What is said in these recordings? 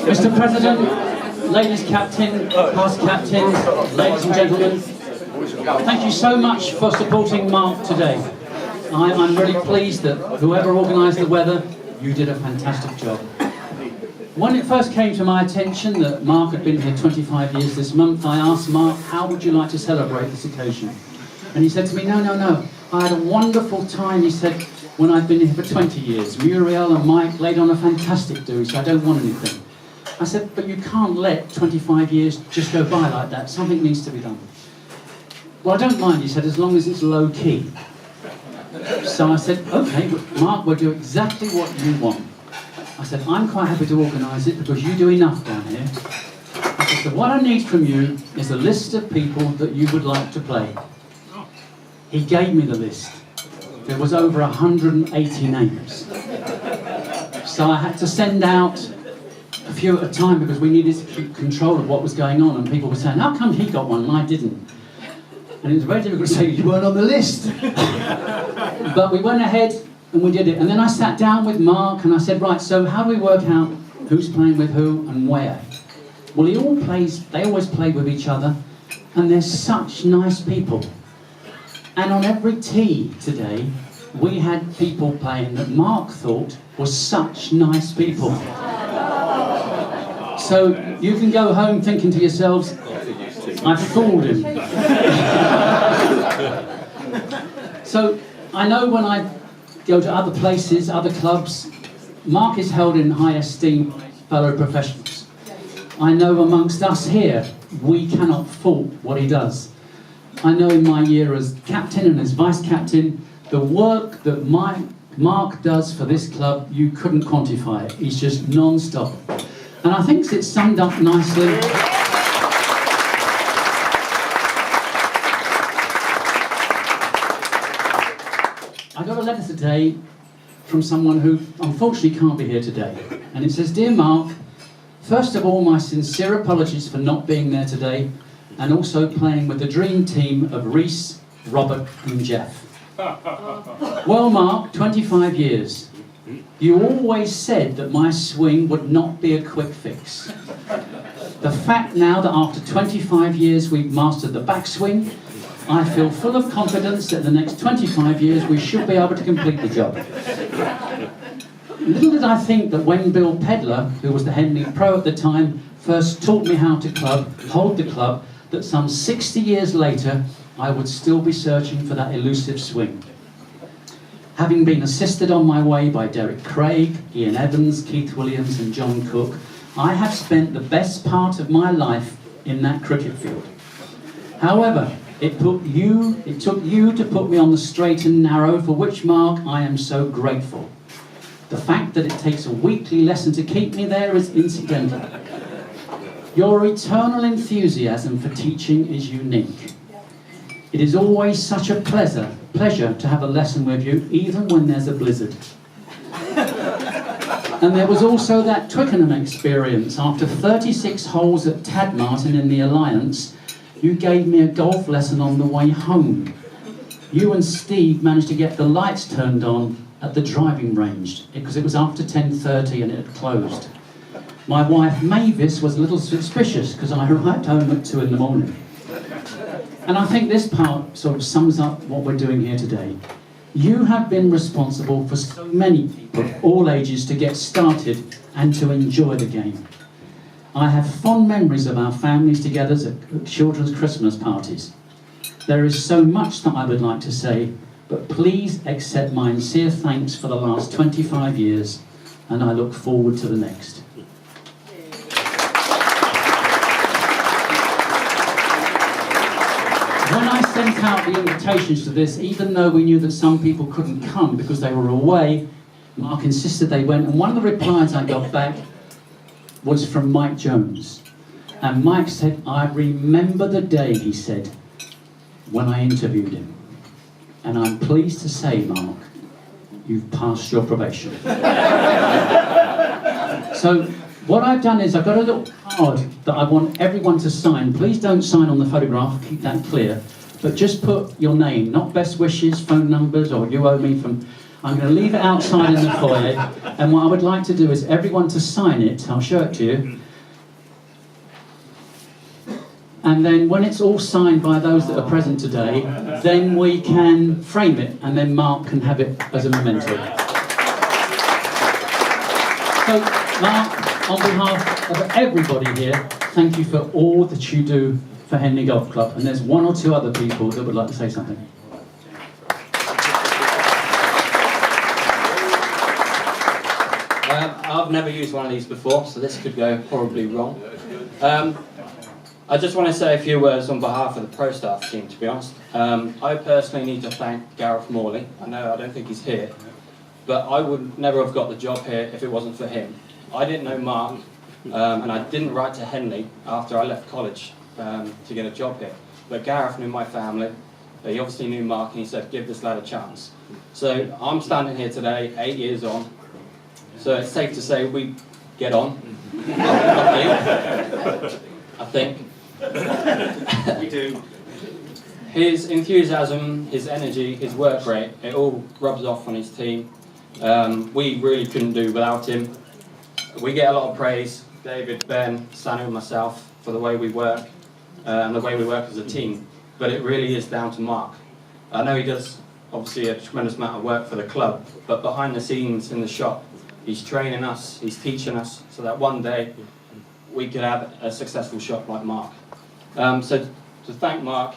Mr. President, ladies captain, past captains, ladies and gentlemen, thank you so much for supporting Mark today. I'm really pleased that whoever organised the weather, you did a fantastic job. When it first came to my attention that Mark had been here 25 years this month, I asked Mark, how would you like to celebrate this occasion? And he said to me, no, I had a wonderful time, he said, when I've been here for 20 years. Muriel and Mike laid on a fantastic do, so I don't want anything. I said, but you can't let 25 years just go by like that. Something needs to be done. Well, I don't mind, he said, as long as it's low key. So I said, okay, Mark, we'll do exactly what you want. I said, I'm quite happy to organise it because you do enough down here. I said, so what I need from you is a list of people that you would like to play. He gave me the list. There was over 180 names. So I had to send out a few at a time because we needed to keep control of what was going on, and people were saying, how come he got one and I didn't? And it was very difficult to say, you weren't on the list. But we went ahead and we did it. And then I sat down with Mark and I said, right, so how do we work out who's playing with who and where? Well, they always play with each other, and they're such nice people. And on every tee today, we had people playing that Mark thought were such nice people. So you can go home thinking to yourselves, I fooled him. So I know when I go to other places, other clubs, Mark is held in high esteem by fellow professionals. I know amongst us here, we cannot fault what he does. I know in my year as captain and as vice captain, the work that Mark does for this club, you couldn't quantify it. He's just non-stop. And I think it's summed up nicely. I got a letter today from someone who unfortunately can't be here today. And it says, Dear Mark, first of all, my sincere apologies for not being there today, and also playing with the dream team of Reese, Robert and Jeff. Well, Mark, 25 years. You always said that my swing would not be a quick fix. The fact now that after 25 years we've mastered the backswing, I feel full of confidence that in the next 25 years we should be able to complete the job. Little did I think that when Bill Pedler, who was the Henley Pro at the time, first taught me how to hold the club, that some 60 years later, I would still be searching for that elusive swing. Having been assisted on my way by Derek Craig, Ian Evans, Keith Williams and John Cook, I have spent the best part of my life in that cricket field. However, it took you to put me on the straight and narrow, for which, Mark, I am so grateful. The fact that it takes a weekly lesson to keep me there is incidental. Your eternal enthusiasm for teaching is unique. It is always such a pleasure to have a lesson with you, even when there's a blizzard. And there was also that Twickenham experience. After 36 holes at Tadmartin in the Alliance, you gave me a golf lesson on the way home. You and Steve managed to get the lights turned on at the driving range, because it was after 10:30 and it had closed. My wife Mavis was a little suspicious because I arrived home at 2 in the morning. And I think this part sort of sums up what we're doing here today. You have been responsible for so many people of all ages to get started and to enjoy the game. I have fond memories of our families together at children's Christmas parties. There is so much that I would like to say, but please accept my sincere thanks for the last 25 years, and I look forward to the next. When I sent out the invitations to this, even though we knew that some people couldn't come because they were away, Mark insisted they went, and one of the replies I got back was from Mike Jones. And Mike said, I remember the day, he said, when I interviewed him. And I'm pleased to say, Mark, you've passed your probation. So what I've done is I've got a little card that I want everyone to sign. Please don't sign on the photograph, keep that clear. But just put your name, not best wishes, phone numbers, or you owe me from... I'm going to leave it outside in the foyer, and what I would like to do is everyone to sign it. I'll show it to you. And then when it's all signed by those that are present today, then we can frame it, and then Mark can have it as a memento. So, Mark, on behalf of everybody here, thank you for all that you do for Henley Golf Club. And there's one or two other people that would like to say something. I've never used one of these before, so this could go horribly wrong. I just want to say a few words on behalf of the pro staff team, to be honest. I personally need to thank Gareth Morley. I don't think he's here, but I would never have got the job here if it wasn't for him. I didn't know Mark, and I didn't write to Henley after I left college to get a job here. But Gareth knew my family, he obviously knew Mark, and he said, give this lad a chance. So I'm standing here today, 8 years on, so it's safe to say we get on. I think. We do. His enthusiasm, his energy, his work rate, it all rubs off on his team. We really couldn't do without him. We get a lot of praise, David, Ben, Sanu and myself, for the way we work and the way we work as a team. But it really is down to Mark. I know he does obviously a tremendous amount of work for the club, but behind the scenes in the shop, he's training us, he's teaching us, so that one day we could have a successful shop like Mark. So to thank Mark,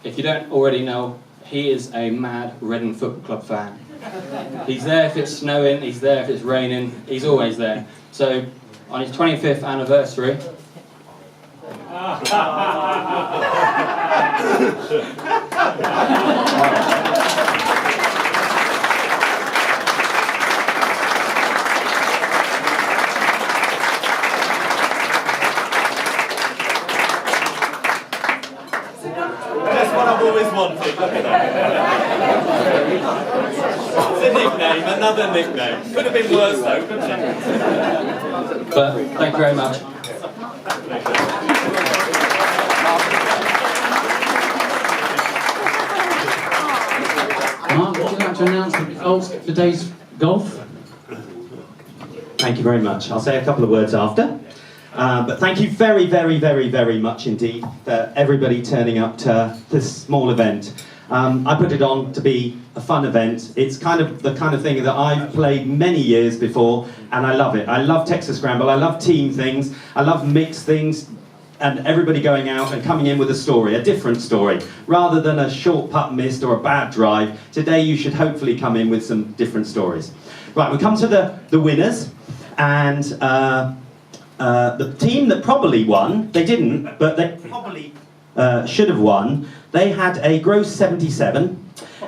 if you don't already know, he is a mad Reading Football Club fan. He's there if it's snowing, he's there if it's raining, he's always there. So on his 25th anniversary, I've always wanted. Look at that. It's a nickname, another nickname. Could have been worse though, couldn't it? but thank you very much. Mark, would you like to announce the results of today's golf? Thank you very much. I'll say a couple of words after. But thank you very, very, very, very much indeed for everybody turning up to this small event. I put it on to be a fun event. It's kind of the kind of thing that I've played many years before, and I love it. I love Texas Scramble, I love team things, I love mixed things, and everybody going out and coming in with a story, a different story. Rather than a short putt missed or a bad drive, today you should hopefully come in with some different stories. Right, we come to the winners, and the team that probably won, they didn't, but they probably should have won. They had a gross 77,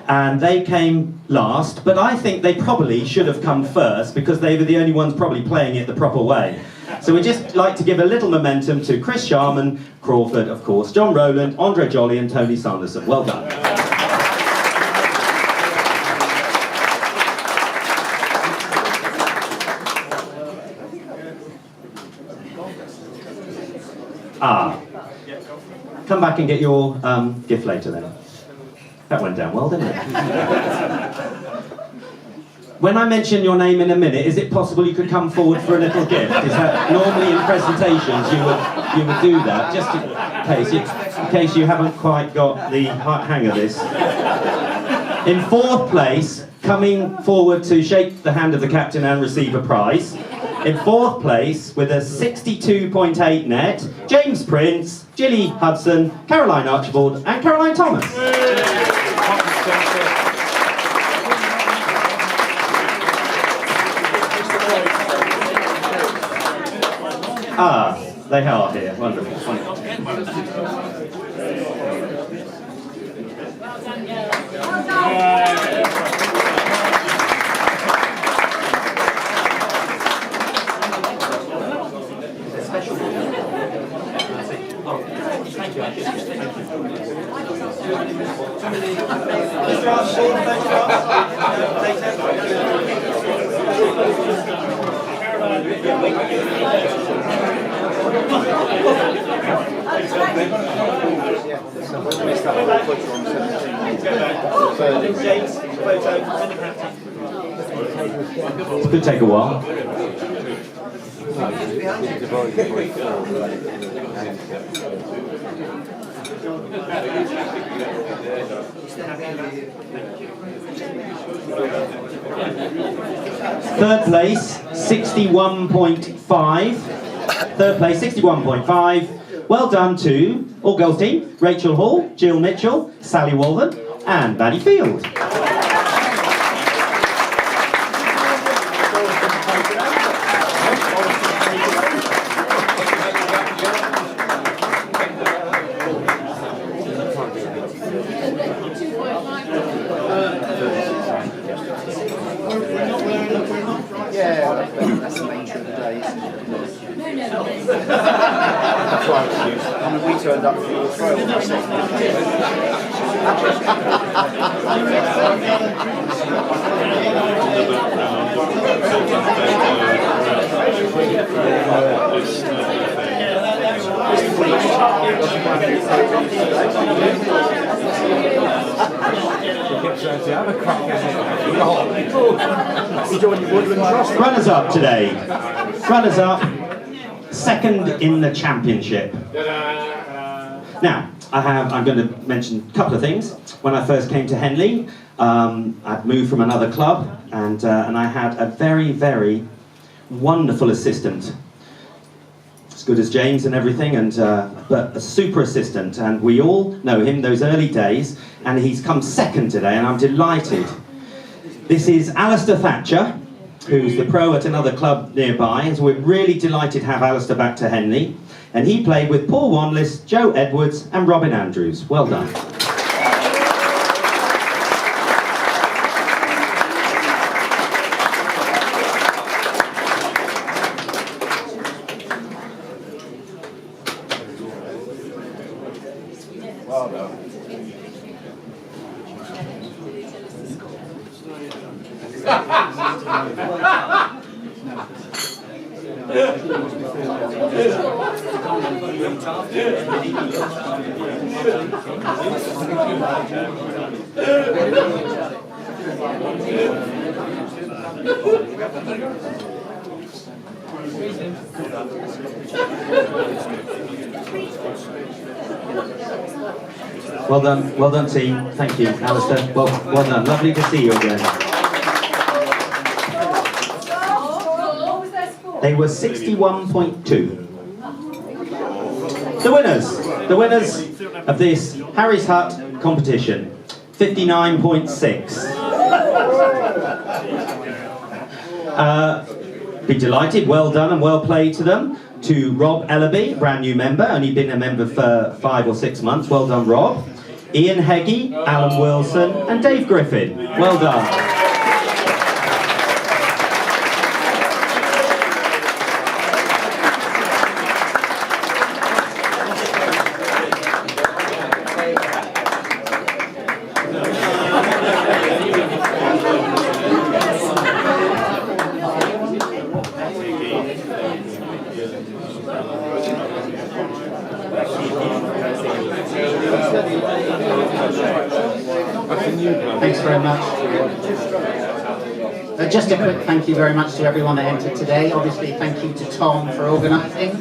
and they came last, but I think they probably should have come first because they were the only ones probably playing it the proper way. So we just like to give a little momentum to Chris Sharman, Crawford, of course, John Rowland, Andre Jolly and Tony Sanderson. Well done. Come back and get your gift later then. That went down well, didn't it? When I mention your name in a minute, is it possible you could come forward for a little gift? Is that normally in presentations you would do that, just in case you haven't quite got the hang of this. In fourth place, coming forward to shake the hand of the captain and receive a prize. In fourth place, with a 62.8 net, James Prince, Gilly Hudson, Caroline Archibald and Caroline Thomas. They are here. Wonderful. Could take a while. Third place, 61.5. Third place, 61.5. Well done to all girls team, Rachel Hall, Jill Mitchell, Sally Walden, and Maddie Field. Yeah, that's the nature of the day. That's right. I mean, we turned up for your throw on the second Runners up today. Runners up, second in the championship. Now, I'm going to mention a couple of things. When I first came to Henley, I'd moved from another club, and I had a very, very wonderful assistant. As good as James and everything, but a super assistant, and we all know him those early days, and he's come second today, and I'm delighted. This is Alistair Thatcher, who's the pro at another club nearby, and so we're really delighted to have Alistair back to Henley, and he played with Paul Wanless, Joe Edwards, and Robin Andrews. Well done. Well done. Well done team, thank you, Alistair, well done, lovely to see you again. They were 61.2. The winners of this Harry's Hut competition, 59.6. Be delighted, well done and well played to them. To Rob Ellaby, brand new member, only been a member for 5 or 6 months, well done Rob. Ian Heggie, Alan Wilson and Dave Griffin, well done. Thanks very much. Just a quick thank you very much to everyone that entered today. Obviously, thank you to Tom for organising,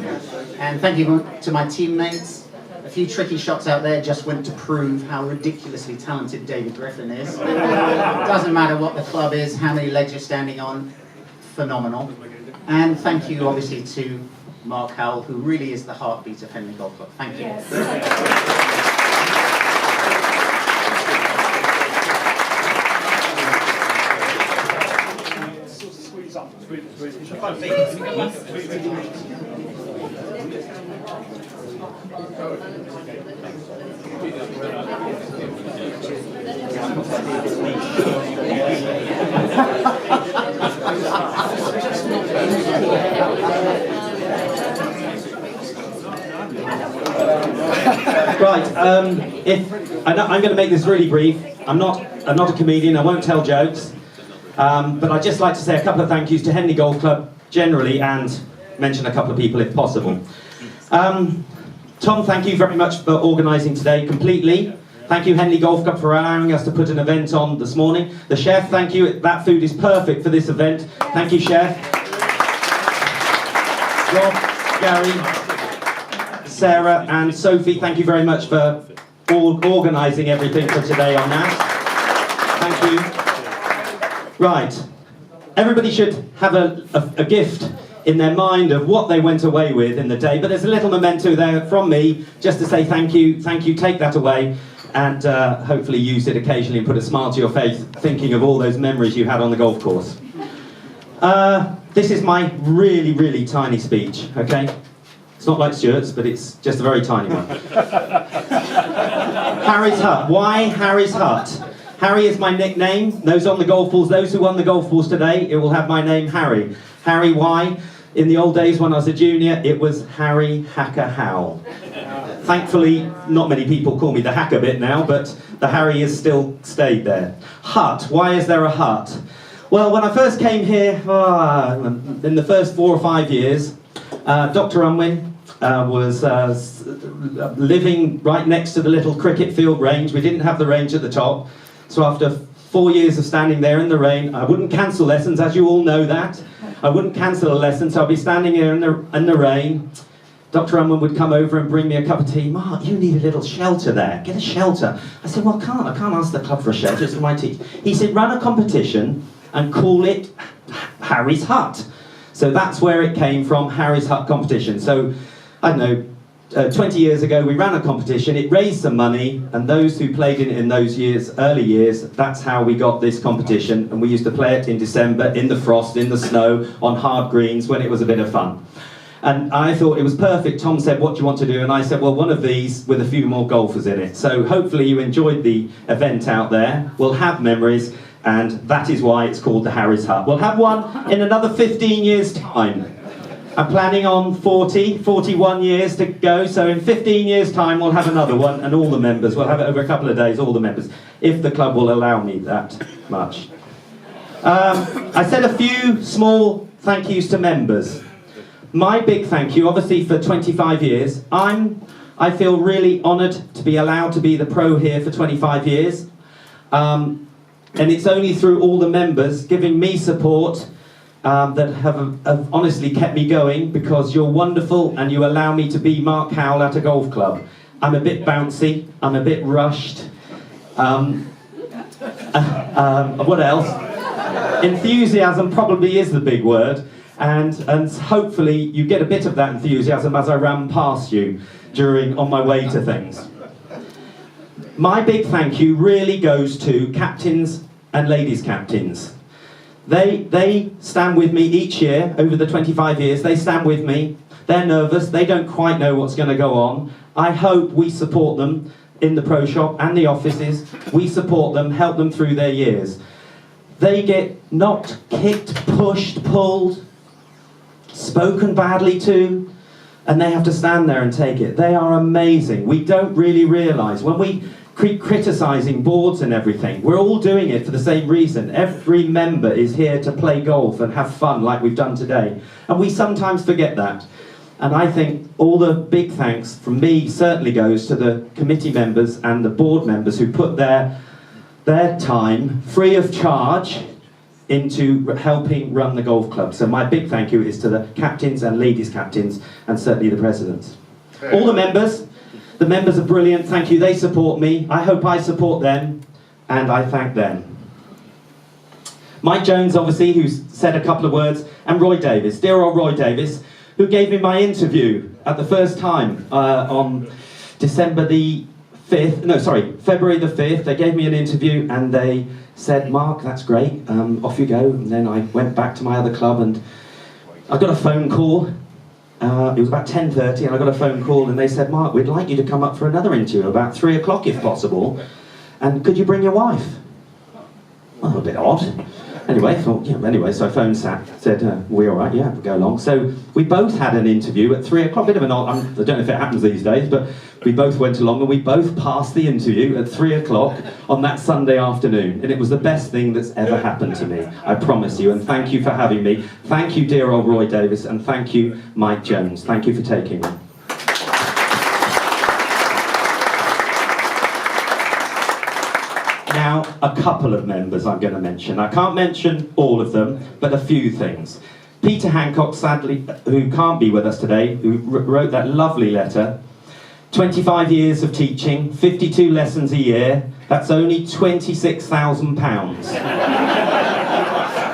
and thank you to my teammates. A few tricky shots out there just went to prove how ridiculously talented David Griffin is. It doesn't matter what the club is, how many legs you're standing on, phenomenal. And thank you, obviously, to Mark Howell, who really is the heartbeat of Henley Golf Club. Thank you. Right, I'm going to make this really brief. I'm not a comedian, I won't tell jokes. But I'd just like to say a couple of thank yous to Henley Golf Club generally and mention a couple of people if possible. Tom, thank you very much for organising today completely. Thank you, Henley Golf Club, for allowing us to put an event on this morning. The chef, thank you. That food is perfect for this event. Thank you, chef. Rob, Gary, Sarah and Sophie, thank you very much for organising everything for today on that. Thank you. Right. Everybody should have a gift in their mind of what they went away with in the day, but there's a little memento there from me just to say thank you, take that away, and hopefully use it occasionally and put a smile to your face thinking of all those memories you had on the golf course. This is my really, really tiny speech, okay? It's not like Stuart's, but it's just a very tiny one. Harry's Hut. Why Harry's Hut? Harry is my nickname. Those on the golf balls, those who won the golf balls today, it will have my name, Harry. Harry, why? In the old days when I was a junior, it was Harry Hacker Howell. Thankfully, not many people call me the Hacker bit now, but the Harry has still stayed there. Hut. Why is there a hut? Well, when I first came here, in the first 4 or 5 years, Dr. Unwin was living right next to the little cricket field range. We didn't have the range at the top. So after 4 years of standing there in the rain, I wouldn't cancel lessons, as you all know that. I wouldn't cancel a lesson, so I'd be standing here in the rain. Dr. Unwin would come over and bring me a cup of tea. Mark, you need a little shelter there. Get a shelter. I said, well, I can't ask the club for a shelter. It's for my tea. He said, run a competition and call it Harry's Hut. So that's where it came from, Harry's Hut competition. So, I don't know, 20 years ago we ran a competition, it raised some money, and those who played in those years, early years, that's how we got this competition, and we used to play it in December, in the frost, in the snow, on hard greens, when it was a bit of fun. And I thought it was perfect. Tom said, what do you want to do? And I said, well, one of these with a few more golfers in it. So hopefully you enjoyed the event out there. We'll have memories, and that is why it's called the Harry's Hut. We'll have one in another 15 years' time. I'm planning on 41 years to go, so in 15 years' time we'll have another one, and all the members, we'll have it over a couple of days, all the members, if the club will allow me that much. I said a few small thank yous to members. My big thank you, obviously for 25 years, I feel really honoured to be allowed to be the pro here for 25 years, and it's only through all the members giving me support that have honestly kept me going, because you're wonderful and you allow me to be Mark Howell at a golf club. I'm a bit bouncy, I'm a bit rushed. What else? Enthusiasm probably is the big word, and hopefully you get a bit of that enthusiasm as I ran past you on my way to things. My big thank you really goes to captains and ladies captains. They stand with me each year, over the 25 years, they stand with me. They're nervous, they don't quite know what's going to go on. I hope we support them in the pro shop and the offices. We support them, help them through their years. They get knocked, kicked, pushed, pulled, spoken badly to, and they have to stand there and take it. They are amazing. We don't really realise, when we keep criticising boards and everything, we're all doing it for the same reason. Every member is here to play golf and have fun like we've done today. And we sometimes forget that. And I think all the big thanks from me certainly goes to the committee members and the board members who put their time, free of charge, into helping run the golf club. So my big thank you is to the captains and ladies captains, and certainly the presidents. All the members are brilliant, thank you, they support me, I hope I support them, and I thank them. Mike Jones, obviously, who's said a couple of words, and Roy Davis, dear old Roy Davis, who gave me my interview at the first time on February the 5th, they gave me an interview and they said, Mark, that's great, off you go. And then I went back to my other club and I got a phone call. It was about 10:30 and I got a phone call and they said, Mark, we'd like you to come up for another interview about 3 o'clock if possible, and could you bring your wife? Well, a bit odd. Anyway, so I phoned Sat, said, we all right? Yeah, we'll go along. So we both had an interview at 3 o'clock, bit of an odd, I don't know if it happens these days, but we both went along and we both passed the interview at 3 o'clock on that Sunday afternoon. And it was the best thing that's ever happened to me, I promise you. And thank you for having me. Thank you, dear old Roy Davis, and thank you, Mike Jones. Thank you for taking me. out a couple of members I'm going to mention. I can't mention all of them, but a few things. Peter Hancock, sadly, who can't be with us today, who wrote that lovely letter. 25 years of teaching, 52 lessons a year, that's only £26,000.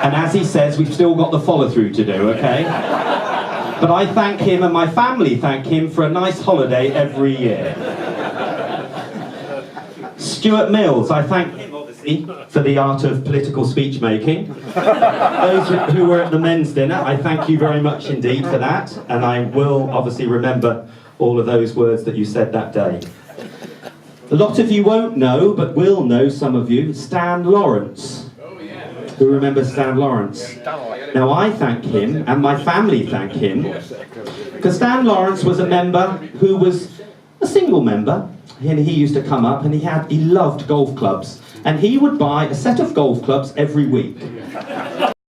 And as he says, we've still got the follow-through to do, okay? But I thank him and my family thank him for a nice holiday every year. Stuart Mills, I thank him obviously for the art of political speech making. Those who were at the men's dinner, I thank you very much indeed for that, and I will obviously remember all of those words that you said that day. A lot of you won't know, but will know, some of you, Stan Lawrence. Who remembers Stan Lawrence? Now I thank him, and my family thank him, because Stan Lawrence was a member who was a single member, and he used to come up and he loved golf clubs, and he would buy a set of golf clubs every week.